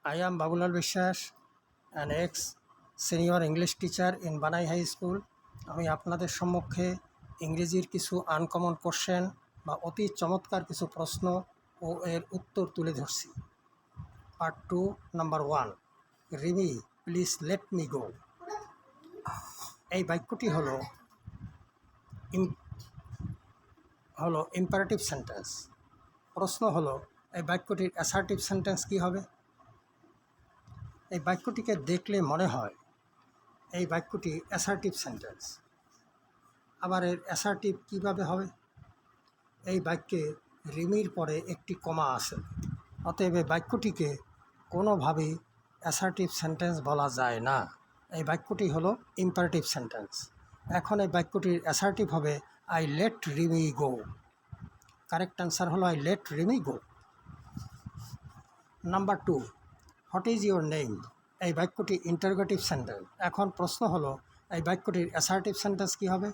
I am Babulal বিশ্বাস, an ex-senior English teacher in Banai High School. আমি আপনাদের সম্মুখে ইংরেজির কিছু আনকমন কোশ্চেন বা অতি চমৎকার কিছু প্রশ্ন ও এর উত্তর তুলে ধরছি। Part 2 number 1, Rimi please let me go. এই বাক্যটি হলো ইম্পারেটিভ সেন্টেন্স। প্রশ্ন হলো এই বাক্যটির অ্যাসার্টিভ সেন্টেন্স কী হবে? এই বাক্যটিকে দেখলে মনে হয় এই বাক্যটি অ্যাসার্টিভ সেন্টেন্স। আবার এর অ্যাসার্টিভ কীভাবে হবে? এই বাক্যে রিমির পরে একটি কমা আছে, অতএব এই বাক্যটিকে কোনোভাবেই অ্যাসার্টিভ সেন্টেন্স বলা যায় না। এই বাক্যটি হলো ইম্পারেটিভ সেন্টেন্স। এখন এই বাক্যটির অ্যাসার্টিভ হবে I let Rimi go. Correct answer হলো I let Rimi go. Number 2, what is your name? এই বাক্যটি ইন্টারোগেটিভ সেন্টেন্স। এখন প্রশ্ন হলো এই বাক্যটির অ্যাসার্টিভ সেন্টেন্স কী হবে?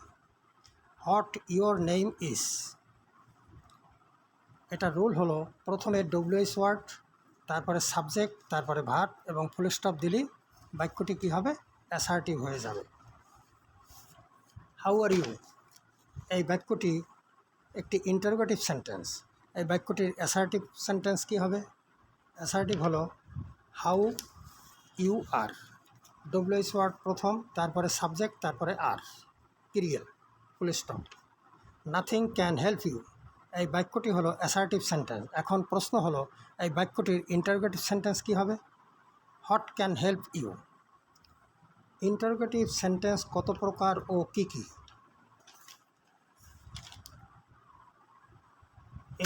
What your name is. এটা রুল হলো প্রথমে ডব্লিউএস ওয়ার্ড, তারপরে সাবজেক্ট, তারপরে ভার্ব এবং ফুল স্টপ দিলেই বাক্যটি কী হবে? অ্যাসার্টিভ হয়ে যাবে। How are you? এই বাক্যটি একটি ইন্টারোগেটিভ সেন্টেন্স। এই বাক্যটির অ্যাসার্টিভ সেন্টেন্স কী হবে? অ্যাসার্টিভ হলো how you are. WS word প্রথম, তারপরে সাবজেক্ট, তারপরে আর, ক্রিয়া, full stop. Nothing can help you. এই বাক্যটি হলো অ্যাসার্টিভ সেন্টেন্স। এখন প্রশ্ন হলো এই বাক্যটির ইন্টারোগেটিভ সেন্টেন্স কী হবে? What can help you. Interrogative sentence কত প্রকার ও কী কী?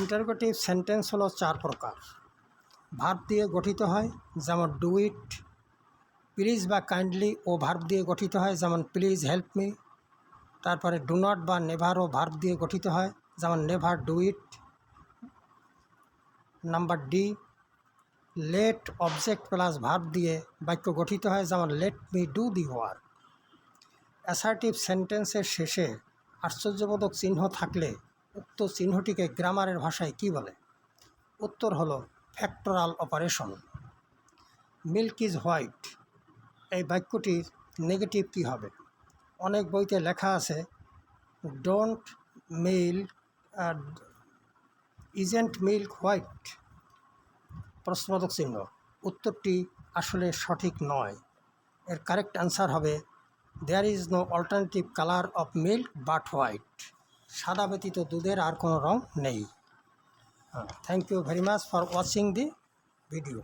ইন্টারোগেটিভ সেন্টেন্স হলো 4 প্রকার। ভার্ব দিয়ে গঠিত হয়, যেমন ডু ইট। প্লিজ বা কাইন্ডলি ও ভার্ব দিয়ে গঠিত হয়, যেমন প্লিজ হেল্প মি। তারপরে ডু নট বা নেভার ও ভার্ব দিয়ে গঠিত হয়, যেমন never do it. Number D, let object plus verb দিয়ে বাক্য গঠিত হয়, যেমন let me do the work. Assertive সেন্টেন্সের শেষে আশ্চর্যবোধক চিহ্ন থাকলে উক্ত চিহ্নটিকে গ্রামারের ভাষায় কী বলে? উত্তর হলো factorial operation. Milk is white. এই বাক্যটির নেগেটিভ কী হবে? অনেক বইতে লেখা আছে don't milk, isn't milk white, প্রশ্নবোধক চিহ্ন। উত্তরটি আসলে সঠিক নয়। এর কারেক্ট অ্যান্সার হবে there is no alternative colour of milk but white. সাদা ব্যতীত দুধের আর কোনো রং নেই। Thank you very much for watching the video.